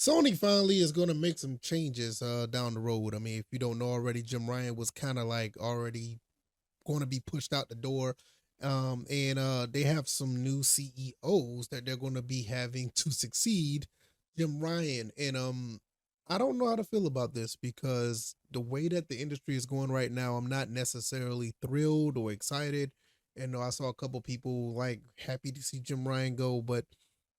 Sony finally is going to make some changes down the road. I mean, if you don't know already, Jim Ryan was kind of like already going to be pushed out the door. And they have some new CEOs that they're going to be having to succeed Jim Ryan. And I don't know how to feel about this because the way that the industry is going right now, I'm not necessarily thrilled or excited. And I saw a couple people like happy to see Jim Ryan go, but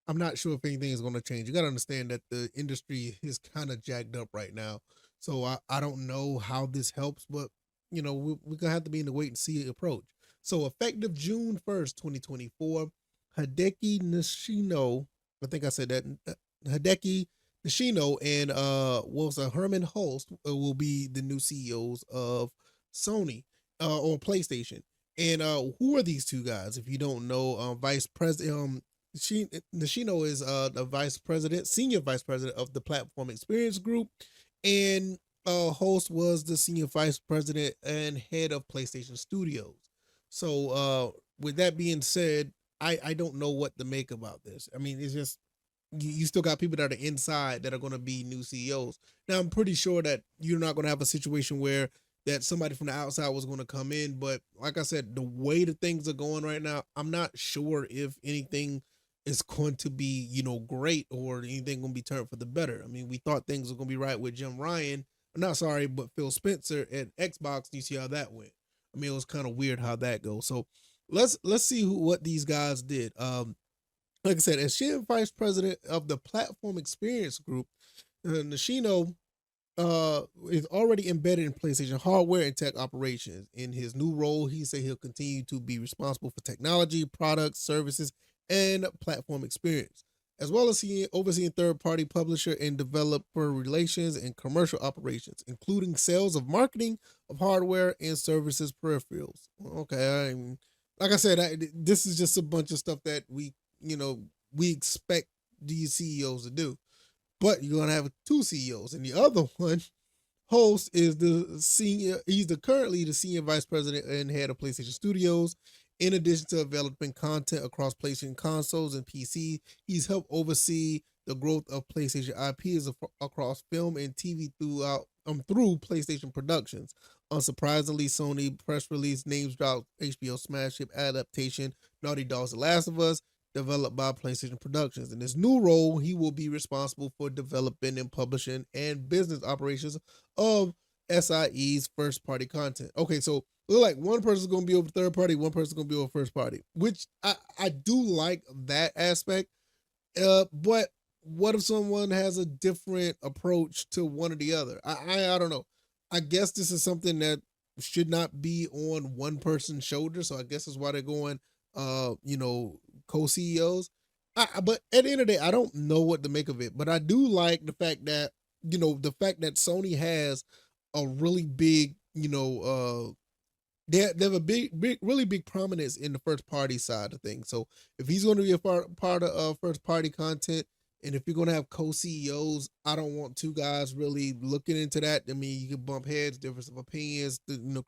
I'm not sure if anything is going to change. You got to understand that the industry is kind of jacked up right now. So I don't know how this helps, but we're going to have to be in the wait and see approach. So effective June 1st, 2024, Hideki Nishino, I think I said that, Hideki Nishino and Herman Holst will be the new CEOs of Sony or PlayStation. And who are these two guys? If you don't know, Vice President Nishino is the vice president, senior vice president of the Platform Experience Group, and Host was the senior vice president and head of PlayStation Studios. So, with that being said, I don't know what to make about this. I mean, it's just you still got people that are inside that are going to be new CEOs. Now, I'm pretty sure that you're not going to have a situation where that somebody from the outside was going to come in, but like I said, the way the things are going right now, I'm not sure if anything is going to be, great or anything going to be turned for the better. I mean, we thought things were going to be right with Jim Ryan, not sorry, but Phil Spencer at Xbox. You see how that went. I mean, it was kind of weird how that goes. So let's see what these guys did. Like I said, as senior vice president of the Platform Experience Group, Nishino is already embedded in PlayStation hardware and tech operations. In his new role, he said he'll continue to be responsible for technology, products, services, and platform experience, as well as overseeing third-party publisher and developer relations and commercial operations, including sales of marketing of hardware and services peripherals. Okay, like I said, this is just a bunch of stuff that we expect these CEOs to do. But you're gonna have two CEOs, and the other one, Host, is the senior. He's currently the senior vice president and head of PlayStation Studios. In addition to developing content across PlayStation consoles and PC, he's helped oversee the growth of PlayStation IPs across film and TV through PlayStation Productions. Unsurprisingly, Sony press release names dropped HBO smash hit adaptation Naughty Dog's The Last of Us, developed by PlayStation Productions. In his new role, he will be responsible for developing and publishing and business operations of SIE's first party content. Okay, so look like one person's gonna be over third party, one person's gonna be over first party, which I do like that aspect. But what if someone has a different approach to one or the other? I don't know. I guess this is something that should not be on one person's shoulder. So I guess that's why they're going co-CEOs. But at the end of the day, I don't know what to make of it. But I do like the fact that Sony has a really big, they have a big, really big prominence in the first party side of things. So if he's going to be a part of first party content, and if you're going to have co-CEOs, I don't want two guys really looking into that. I mean, you can bump heads, difference of opinions,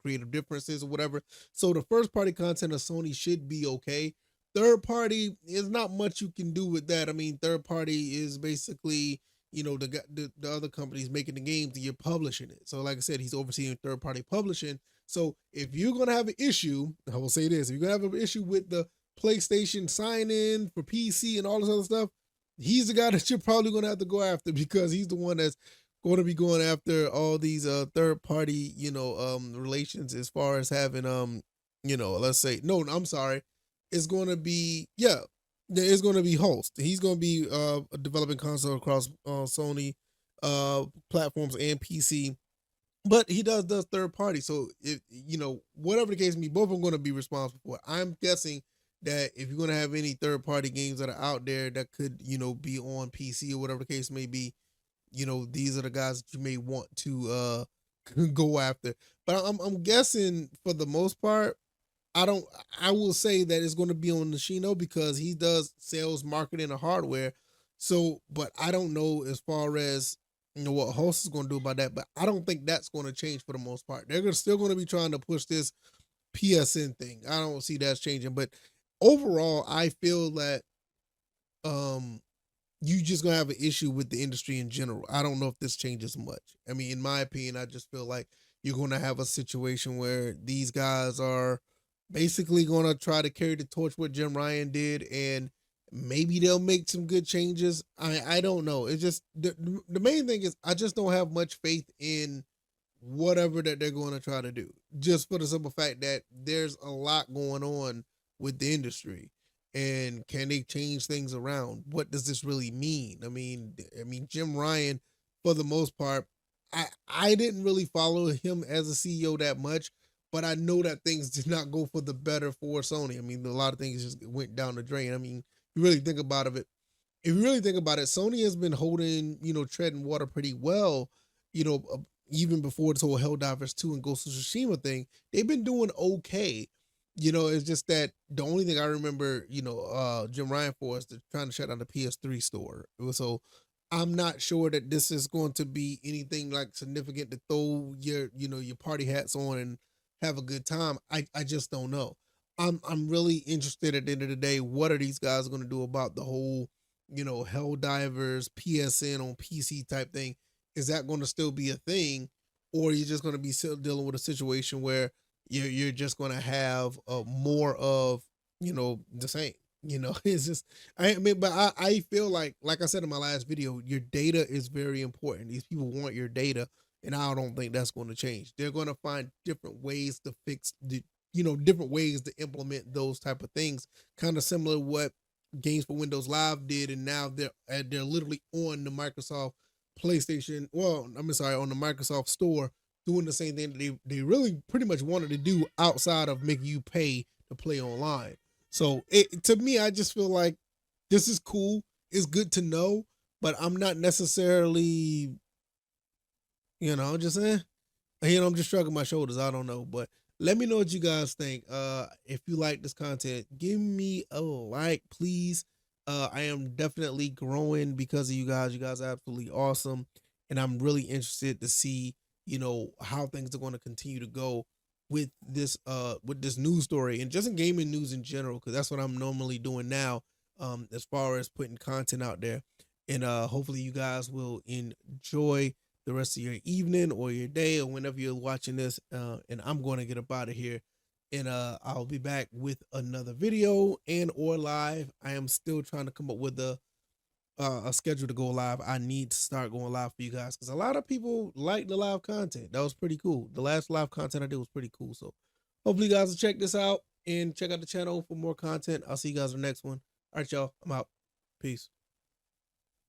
creative differences or whatever. So the first party content of Sony should be okay. Third party is not much you can do with that. I mean, third party is basically the other companies making the games and you're publishing it. So like I said, he's overseeing third party publishing. So if you're gonna have an issue, I will say this: if you're gonna have an issue with the PlayStation sign in for PC and all this other stuff, he's the guy that you're probably gonna have to go after because he's the one that's going to be going after all these third party relations as far as having let's say no, I'm sorry, it's going to be it's going to be Host. He's going to be developing console across Sony platforms and PC, but he does third party. So if whatever the case may be, both of them going to be responsible for it. I'm guessing that if you're going to have any third party games that are out there that could be on PC or whatever the case may be, these are the guys that you may want to go after. But I'm guessing for the most part, I will say that it's going to be on Nishino because he does sales, marketing, and hardware. So, but I don't know as far as what Host is going to do about that. But I don't think that's going to change for the most part. Still going to be trying to push this PSN thing. I don't see that's changing. But overall, I feel that um you just gonna have an issue with the industry in general. I don't know if this changes much. I mean, in my opinion, I just feel like you're gonna have a situation where these guys are basically gonna try to carry the torch what Jim Ryan did, and maybe they'll make some good changes. I don't know. It's just the main thing is I just don't have much faith in whatever that they're going to try to do. Just for the simple fact that there's a lot going on with the industry, and can they change things around? What does this really mean? I mean, Jim Ryan, for the most part, I didn't really follow him as a CEO that much, but I know that things did not go for the better for Sony. I mean, a lot of things just went down the drain. I mean, you really think about it, if you really think about it, Sony has been holding, treading water pretty well, you know, uh, even before this whole Helldivers 2 and Ghost of Tsushima thing, they've been doing okay. It's just that the only thing I remember, Jim Ryan for is trying to shut down the PS3 store. So I'm not sure that this is going to be anything like significant to throw your party hats on and have a good time. I just don't know. I'm really interested at the end of the day. What are these guys going to do about the whole Hell Divers, PSN on PC type thing? Is that going to still be a thing, or are you just going to be still dealing with a situation where you're just going to have more of the same? It's just but I feel like I said in my last video, your data is very important. These people want your data, and I don't think that's going to change. They're going to find different ways to fix different ways to implement those type of things, kind of similar to what Games for Windows Live did, and now they're literally on the Microsoft PlayStation. Well, I'm sorry, on the Microsoft Store, doing the same thing that they really pretty much wanted to do outside of making you pay to play online. So to me, I just feel like this is cool. It's good to know, but I'm not necessarily, just I'm just shrugging my shoulders. I don't know, but let me know what you guys think. If you like this content, give me a like, please. I am definitely growing because of you guys. You guys are absolutely awesome, and I'm really interested to see, how things are going to continue to go with this news story and just in gaming news in general, because that's what I'm normally doing now. As far as putting content out there, and hopefully you guys will enjoy the rest of your evening or your day or whenever you're watching this. And I'm going to get up out of here, and I'll be back with another video and or live. I am still trying to come up with a schedule to go live. I need to start going live for you guys because a lot of people like the live content. That was pretty cool. The last live content I did was pretty cool. So hopefully you guys will check this out and check out the channel for more content. I'll see you guys in the next one. All right, y'all. I'm out. Peace.